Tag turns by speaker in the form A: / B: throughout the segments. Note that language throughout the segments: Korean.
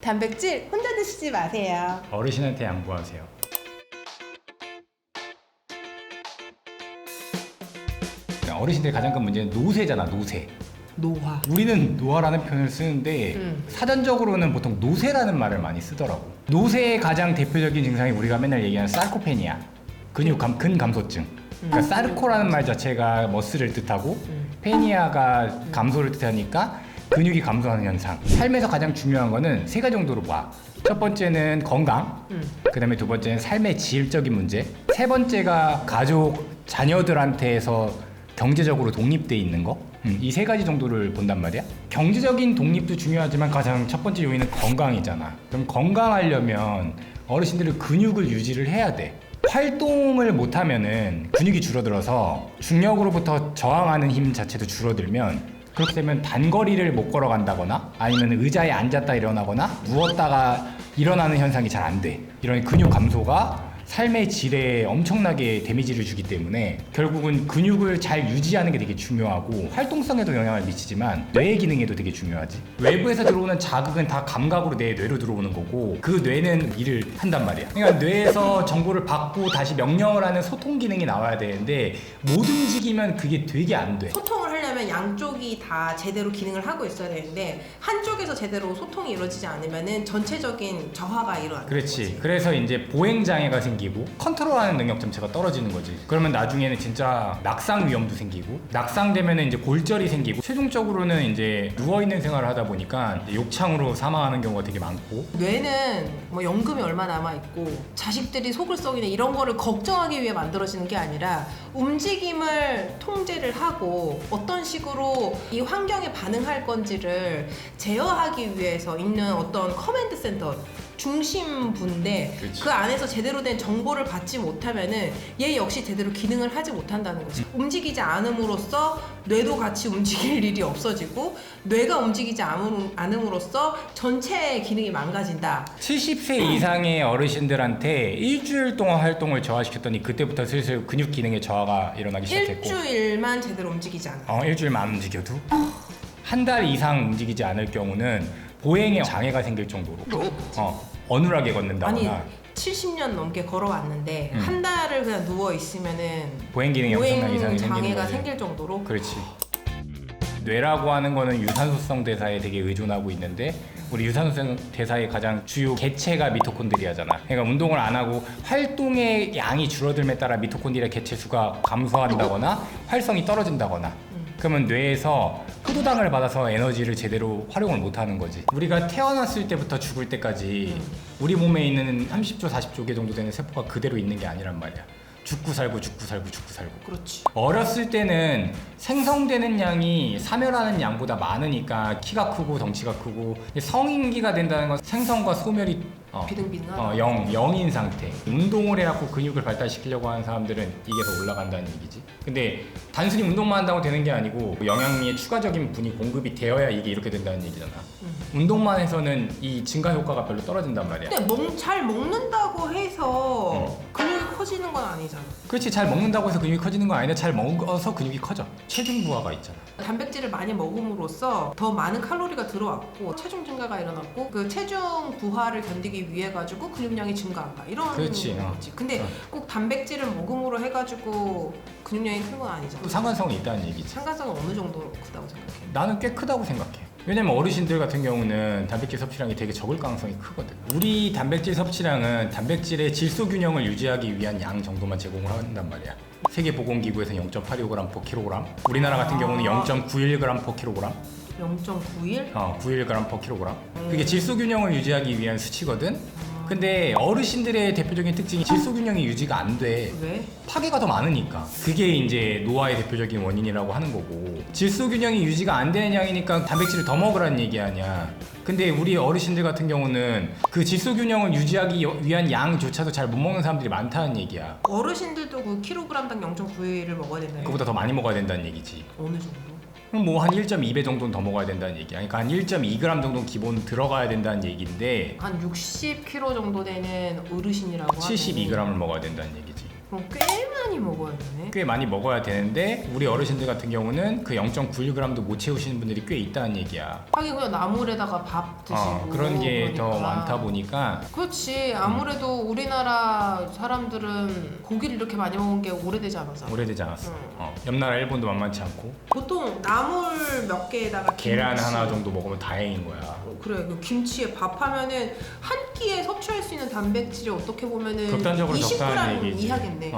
A: 단백질 혼자 드시지 마세요.
B: 어르신한테 양보하세요. 어르신들 가장 큰 문제는 노쇠잖아, 노쇠.
A: 노화.
B: 우리는 노화라는 표현을 쓰는데 사전적으로는 보통 노쇠라는 말을 많이 쓰더라고. 노쇠의 가장 대표적인 증상이 우리가 맨날 얘기하는 사르코페니아, 근감소증. 그러니까 사르코라는 말 자체가 머슬을 뜻하고 페니아가 감소를 뜻하니까 근육이 감소하는 현상. 삶에서 가장 중요한 거는 세 가지 정도로 봐. 첫 번째는 건강, 그 다음에 두 번째는 삶의 질적인 문제, 세 번째가 가족, 자녀들한테서 경제적으로 독립돼 있는 거. 이 세 가지 정도를 본단 말이야. 경제적인 독립도 중요하지만 가장 첫 번째 요인은 건강이잖아. 그럼 건강하려면 어르신들은 근육을 유지를 해야 돼. 활동을 못하면은 근육이 줄어들어서 중력으로부터 저항하는 힘 자체도 줄어들면, 그렇게 되면 단거리를 못 걸어간다거나 아니면 의자에 앉았다 일어나거나 누웠다가 일어나는 현상이 잘 안 돼. 이런 근육 감소가 삶의 질에 엄청나게 데미지를 주기 때문에 결국은 근육을 잘 유지하는 게 되게 중요하고, 활동성에도 영향을 미치지만 뇌의 기능에도 되게 중요하지. 외부에서 들어오는 자극은 다 감각으로 내 뇌로 들어오는 거고, 그 뇌는 일을 한단 말이야. 그러니까 뇌에서 정보를 받고 다시 명령을 하는 소통 기능이 나와야 되는데 못 움직이면 그게 되게 안 돼.
A: 소통을 하려면 양쪽이 다 제대로 기능을 하고 있어야 되는데 한쪽에서 제대로 소통이 이루어지지 않으면은 전체적인 저하가 일어나는
B: 그렇지.
A: 거지.
B: 그래서 이제 보행장애가 생기고 컨트롤하는 능력 자체가 떨어지는 거지. 그러면 나중에는 진짜 낙상 위험도 생기고, 낙상되면은 이제 골절이 생기고, 최종적으로는 이제 누워있는 생활을 하다 보니까 욕창으로 사망하는 경우가 되게 많고.
A: 뇌는 뭐 연금이 얼마 남아있고 자식들이 속을 썩이네 이런 거를 걱정하기 위해 만들어지는 게 아니라 움직임을 통제를 하고 어떤 식으로 이 환경에 반응할 건지를 제어하기 위해서 있는 어떤 커맨드 센터 중심부인데,
B: 그치.
A: 그 안에서 제대로 된 정보를 받지 못하면은 얘 역시 제대로 기능을 하지 못한다는 거지. 움직이지 않음으로써 뇌도 같이 움직일 일이 없어지고, 뇌가 움직이지 않음으로써 전체 기능이 망가진다.
B: 70세 이상의 어르신들한테 일주일 동안 활동을 저하시켰더니 그때부터 슬슬 근육 기능의 저하가 일어나기 시작했고,
A: 일주일만 제대로 움직이지 않아.
B: 일주일만 안 움직여도 한 달 이상 움직이지 않을 경우는 보행에 장애가 생길 정도로 어눌하게 걷는다거나.
A: 아니 70년 넘게 걸어왔는데 한 달을 그냥 누워 있으면은
B: 보행 기능이 엄청난 이상이 생기는
A: 장애가
B: 거지.
A: 생길 정도로.
B: 그렇지. 뇌라고 하는 거는 유산소성 대사에 되게 의존하고 있는데, 우리 유산소성 대사의 가장 주요 개체가 미토콘드리아잖아. 그러니까 운동을 안 하고 활동의 양이 줄어들에 따라 미토콘드리아 개체 수가 감소한다거나 활성이 떨어진다거나, 그러면 뇌에서 포도당을 받아서 에너지를 제대로 활용을 못 하는 거지. 우리가 태어났을 때부터 죽을 때까지 우리 몸에 있는 30조 40조 개 정도 되는 세포가 그대로 있는 게 아니란 말이야. 죽고 살고 죽고 살고 죽고 살고.
A: 그렇지.
B: 어렸을 때는 생성되는 양이 사멸하는 양보다 많으니까 키가 크고 덩치가 크고, 성인기가 된다는 건 생성과 소멸이
A: 비등비등하다.
B: 영인 상태. 운동을 해갖고 근육을 발달시키려고 하는 사람들은 이게 더 올라간다는 얘기지. 근데 단순히 운동만 한다고 되는 게 아니고 영양미의 추가적인 분이 공급이 되어야 이게 이렇게 된다는 얘기잖아. 운동만 해서는 이 증가 효과가 별로 떨어진단 말이야.
A: 근데 잘 먹는다고 해서 근육이 커지는 건 아니잖아.
B: 그렇지. 잘 먹는다고 해서 근육이 커지는 건 아닌데 잘 먹어서 근육이 커져. 체중 부하가 있잖아.
A: 단백질을 많이 먹음으로써 더 많은 칼로리가 들어왔고 체중 증가가 일어났고, 그 체중 부하를 견디기 위해 가지고 근육량이 증가한다 이런
B: 그렇지.
A: 거지. 근데 꼭 단백질을 먹음으로 해가지고 근육량이 큰 건 아니잖아.
B: 또 상관성이 있다는 얘기지.
A: 상관성은 어느 정도로 크다고 생각해?
B: 나는 꽤 크다고 생각해. 왜냐면 어르신들 같은 경우는 단백질 섭취량이 되게 적을 가능성이 크거든. 우리 단백질 섭취량은 단백질의 질소 균형을 유지하기 위한 양 정도만 제공을 한단 말이야. 세계보건기구에서는 0.85g/kg, 우리나라 같은 경우는 0.91g/kg.
A: 0.91?
B: 91g/kg. 그게 질소 균형을 유지하기 위한 수치거든. 근데 어르신들의 대표적인 특징이 질소 균형이 유지가 안 돼.
A: 왜?
B: 파괴가 더 많으니까. 그게 이제 노화의 대표적인 원인이라고 하는 거고, 질소 균형이 유지가 안 되는 양이니까 단백질을 더 먹으라는 얘기 아니야. 근데 우리 어르신들 같은 경우는 그 질소 균형을 유지하기 위한 양조차도 잘 못 먹는 사람들이 많다는 얘기야.
A: 어르신들도 그 킬로그램당 0.91을 먹어야 된다.
B: 그보다 더 많이 먹어야 된다는 얘기지.
A: 어느 정도?
B: 그럼 뭐 한 1.2배 정도는 더 먹어야 된다는 얘기야. 그러니까 한 1.2g 정도는 기본 들어가야 된다는 얘기인데,
A: 한 60kg 정도 되는 어르신이라고 하면
B: 72g을 먹어야 된다는 얘기지.
A: 그럼 꽤 많이 먹어야 되네.
B: 꽤 많이 먹어야 되는데 우리 어르신들 같은 경우는 그 0.91g도 못 채우시는 분들이 꽤 있다는 얘기야.
A: 하긴 그냥 나물에다가 밥 드시고
B: 그런 게 더
A: 그러니까.
B: 많다 보니까.
A: 그렇지. 아무래도 우리나라 사람들은 고기를 이렇게 많이 먹은 게 오래되지 않아서.
B: 오래되지 않았어. 옆 나라 일본도 만만치 않고.
A: 보통 나물 몇 개에다가
B: 계란
A: 김치.
B: 하나 정도 먹으면 다행인 거야.
A: 그래, 그 김치에 밥하면은 한 끼에 섭취할 수 있는 단백질이 어떻게 보면은
B: 극단적으로 적다는
A: 20g
B: 얘기지.
A: 이하겠네.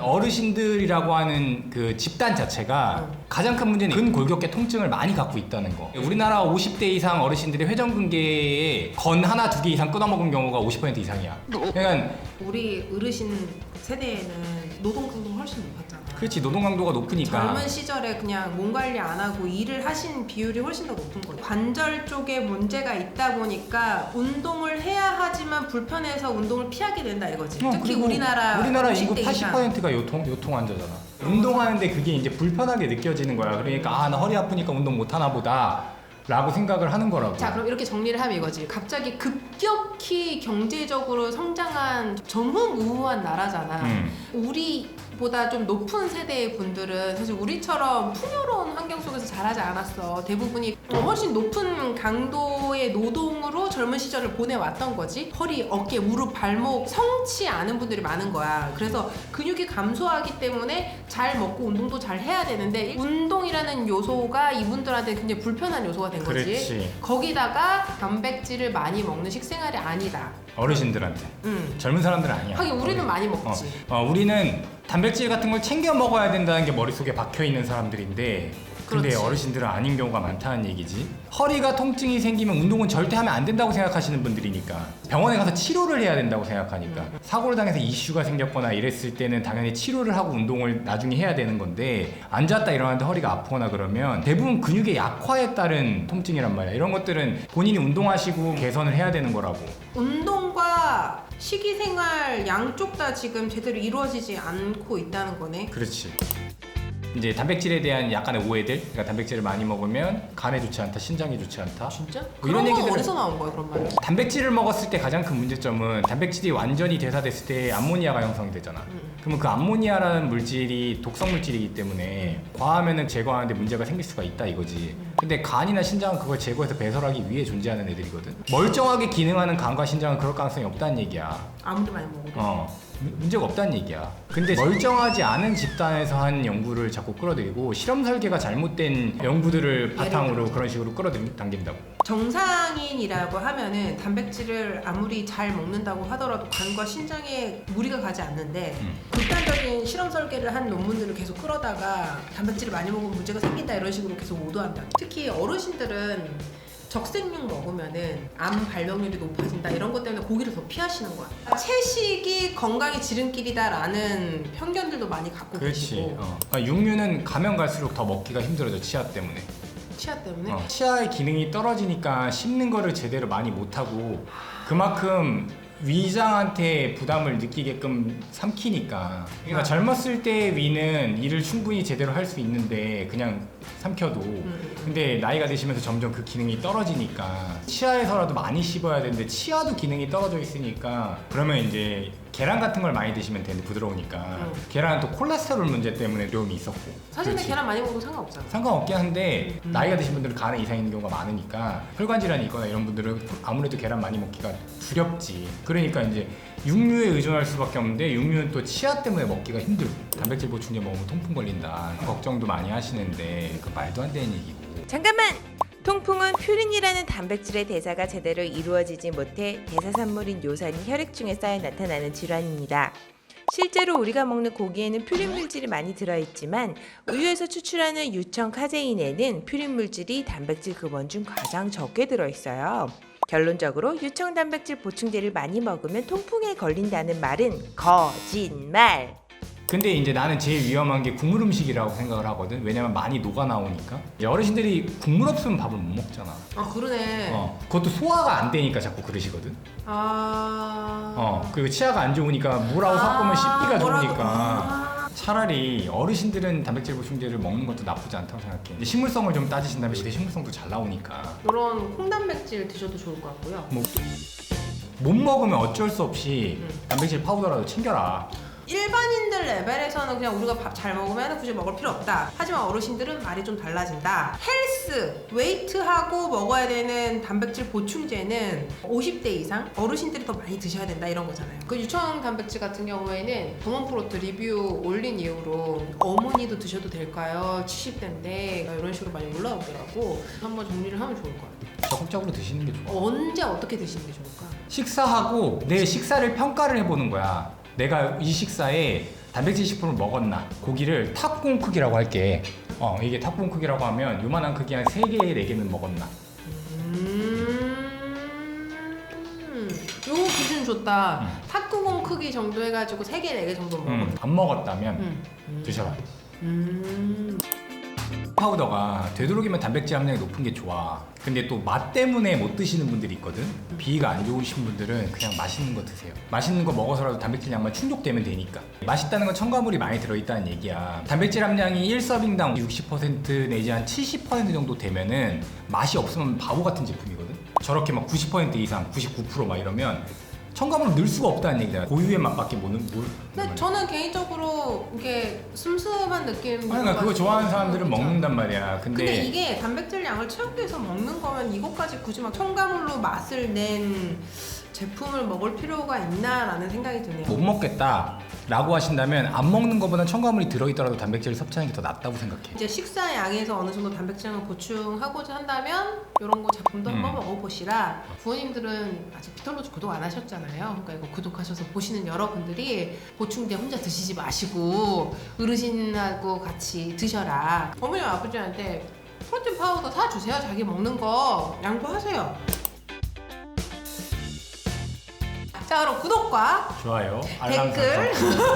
B: 어르신들이라고 하는 그 집단 자체가 가장 큰 문제는 근골격계 통증을 많이 갖고 있다는 거. 우리나라 50대 이상 어르신들이 회전근개에 건 하나 두 개 이상 끊어먹은 경우가 50% 이상이야. 그러니까
A: 우리 어르신 세대에는 노동 강도가 훨씬 높았잖아.
B: 그렇지, 노동 강도가 높으니까.
A: 젊은 시절에 그냥 몸 관리 안 하고 일을 하신 비율이 훨씬 더 높은 거죠. 관절 쪽에 문제가 있다 보니까 운동을 해야 하지만 불편해서 운동을 피하게 된다 이거지. 특히
B: 그리고
A: 우리나라
B: 인구
A: 50대 이상.
B: 80%가 요통 환자잖아. 운동하는데 그게 이제 불편하게 느껴지는 거야. 그러니까 나 허리 아프니까 운동 못 하나 보다 라고 생각을 하는 거라고.
A: 자, 그럼 이렇게 정리를 하면 이거지. 갑자기 급격히 경제적으로 성장한 전무후무한 나라잖아. 우리보다 좀 높은 세대의 분들은 사실 우리처럼 풍요로운 환경 속에서 자라지 않았어. 대부분이 훨씬 높은 강도의 노동으로 젊은 시절을 보내왔던 거지. 허리, 어깨, 무릎, 발목 성치 않은 분들이 많은 거야. 그래서 근육이 감소하기 때문에 잘 먹고 운동도 잘 해야 되는데 운동이라는 요소가 이분들한테 굉장히 불편한 요소가 된 거지.
B: 그렇지.
A: 거기다가 단백질을 많이 먹는 식생활이 아니다.
B: 어르신들한테. 젊은 사람들은 아니야.
A: 하긴 우리는 많이 먹지.
B: 우리는 단백질 같은 걸 챙겨 먹어야 된다는 게 머릿속에 박혀 있는 사람들인데 근데
A: 그렇지.
B: 어르신들은 아닌 경우가 많다는 얘기지. 허리가 통증이 생기면 운동은 절대 하면 안 된다고 생각하시는 분들이니까 병원에 가서 치료를 해야 된다고 생각하니까 사고를 당해서 이슈가 생겼거나 이랬을 때는 당연히 치료를 하고 운동을 나중에 해야 되는 건데 앉았다 일어났는데 허리가 아프거나 그러면 대부분 근육의 약화에 따른 통증이란 말이야. 이런 것들은 본인이 운동하시고 개선을 해야 되는 거라고.
A: 운동과 식이생활 양쪽 다 지금 제대로 이루어지지 않고 있다는 거네.
B: 그렇지. 이제 단백질에 대한 약간의 오해들. 그러니까 단백질을 많이 먹으면 간에 좋지 않다, 신장에 좋지 않다.
A: 진짜?
B: 뭐 이런
A: 그런 건
B: 얘기들은-
A: 어디서 나온 거야 그런 말이?
B: 단백질을 먹었을 때 가장 큰 문제점은 단백질이 완전히 대사됐을 때 암모니아가 형성이 되잖아. 그러면 그 암모니아라는 물질이 독성 물질이기 때문에 과하면은 제거하는데 문제가 생길 수가 있다 이거지. 근데 간이나 신장은 그걸 제거해서 배설하기 위해 존재하는 애들이거든. 멀쩡하게 기능하는 간과 신장은 그럴 가능성이 없다는 얘기야.
A: 아무리 많이 먹어도.
B: 문제가 없다는 얘기야. 근데 멀쩡하지 않은 집단에서 한 연구를 자꾸 끌어들이고 실험 설계가 잘못된 연구들을 바탕으로 그런 식으로 끌어당긴다고.
A: 정상인이라고 하면은 단백질을 아무리 잘 먹는다고 하더라도 간과 신장에 무리가 가지 않는데 극단적인 실험 설계를 한 논문들을 계속 끌어다가 단백질을 많이 먹으면 문제가 생긴다 이런 식으로 계속 오도한다. 특히 어르신들은 적색육 먹으면은 암 발병률이 높아진다 이런 것 때문에 고기를 더 피하시는 거야. 채식이 건강의 지름길이다라는 편견들도 많이 갖고
B: 그렇지.
A: 계시고.
B: 그러니까 육류는 가면 갈수록 더 먹기가 힘들어져, 치아 때문에.
A: 치아 때문에.
B: 치아의 기능이 떨어지니까 씹는 거를 제대로 많이 못하고 그만큼 위장한테 부담을 느끼게끔 삼키니까. 그러니까 젊었을 때 위는 일을 충분히 제대로 할 수 있는데 그냥 삼켜도 근데 나이가 드시면서 점점 그 기능이 떨어지니까 치아에서라도 많이 씹어야 되는데 치아도 기능이 떨어져 있으니까 그러면 이제 계란 같은 걸 많이 드시면 되는데 부드러우니까 계란은 또 콜레스테롤 문제 때문에 어려움이 있었고.
A: 사실은
B: 그렇지.
A: 계란 많이 먹어도 상관없잖아.
B: 상관없긴 한데 나이가 드신 분들은 간에 이상 있는 경우가 많으니까 혈관 질환이 있거나 이런 분들은 아무래도 계란 많이 먹기가 두렵지. 그러니까 이제 육류에 의존할 수밖에 없는데 육류는 또 치아 때문에 먹기가 힘들고 단백질 보충제 먹으면 통풍 걸린다 걱정도 많이 하시는데 그 말도 안 되는 얘기고.
C: 잠깐만! 통풍은 퓨린이라는 단백질의 대사가 제대로 이루어지지 못해 대사산물인 요산이 혈액 중에 쌓여 나타나는 질환입니다. 실제로 우리가 먹는 고기에는 퓨린 물질이 많이 들어있지만 우유에서 추출하는 유청 카제인에는 퓨린 물질이 단백질 근원 중 가장 적게 들어있어요. 결론적으로 유청 단백질 보충제를 많이 먹으면 통풍에 걸린다는 말은 거짓말!
B: 근데 이제 나는 제일 위험한 게 국물 음식이라고 생각을 하거든. 왜냐면 많이 녹아 나오니까. 어르신들이 국물 없으면 밥을 못 먹잖아.
A: 아 그러네.
B: 그것도 소화가 안 되니까 자꾸 그러시거든.
A: 아.
B: 그리고 치아가 안 좋으니까 물하고 섞으면 씹기가
A: 뭐라도-
B: 좋으니까. 차라리 어르신들은 단백질 보충제를 먹는 것도 나쁘지 않다고 생각해. 이제 식물성을 좀 따지신다면 식물성도 잘 나오니까.
A: 그런 콩단백질 드셔도 좋을 것 같고요.
B: 못 먹으면 어쩔 수 없이 단백질 파우더라도 챙겨라.
A: 일반인들 레벨에서는 그냥 우리가 밥 잘 먹으면 굳이 먹을 필요 없다. 하지만 어르신들은 말이 좀 달라진다. 헬스, 웨이트하고 먹어야 되는 단백질 보충제는 50대 이상 어르신들이 더 많이 드셔야 된다 이런 거잖아요. 그 유청 단백질 같은 경우에는 동원프로트 리뷰 올린 이후로 어머니도 드셔도 될까요? 70대인데 이런 식으로 많이 올라오더라고. 한번 정리를 하면 좋을 것 같아요.
B: 적극적으로 드시는 게 좋아.
A: 언제 어떻게 드시는 게 좋을까?
B: 식사하고 내 식사를 평가를 해보는 거야. 내가 이 식사에 단백질 식품을 먹었나. 고기를 탑공 크기라고 할게. 이게 탑공 크기라고 하면 요만한 크기 한 3개, 4개는 먹었나.
A: 요 기준 좋다. 탁구공 크기 정도 해가지고 3개, 4개 정도 먹어.
B: 안 먹었다면 드셔라. 파우더가 되도록이면 단백질 함량이 높은 게 좋아. 근데 또 맛 때문에 못 드시는 분들이 있거든. 비위가 안 좋으신 분들은 그냥 맛있는 거 드세요. 맛있는 거 먹어서라도 단백질 양만 충족되면 되니까. 맛있다는 건 첨가물이 많이 들어있다는 얘기야. 단백질 함량이 1서빙당 60% 내지 한 70% 정도 되면은 맛이 없으면 바보 같은 제품이거든. 저렇게 막 90% 이상, 99% 막 이러면 첨가물을 넣을 수가 없다는 얘기잖아. 고유의 맛밖에
A: 근데 저는 개인적으로 이게 슴슴한 느낌.
B: 그러니까 그거 좋아하는 사람들은 먹는단 말이야.
A: 근데 이게 단백질 양을 채우기 위해서 먹는 거면 이것까지 굳이 막 첨가물로 맛을 낸 제품을 먹을 필요가 있나라는 생각이 드네요.
B: 못 먹겠다 라고 하신다면 안 먹는 것보다 첨가물이 들어있더라도 단백질을 섭취하는 게 더 낫다고 생각해.
A: 이제 식사 양에서 어느 정도 단백질을 보충하고자 한다면 이런 거 제품도 한번 먹어보시라. 부모님들은 아직 피털로즈 구독 안 하셨잖아요. 그러니까 이거 구독하셔서 보시는 여러분들이 보충제 혼자 드시지 마시고 어르신하고 같이 드셔라. 어머님 아버지한테 프로틴 파우더 사주세요. 자기 먹는 거 양보하세요. 자, 그럼 구독과
B: 좋아요. 알람
A: 댓글
B: 설정.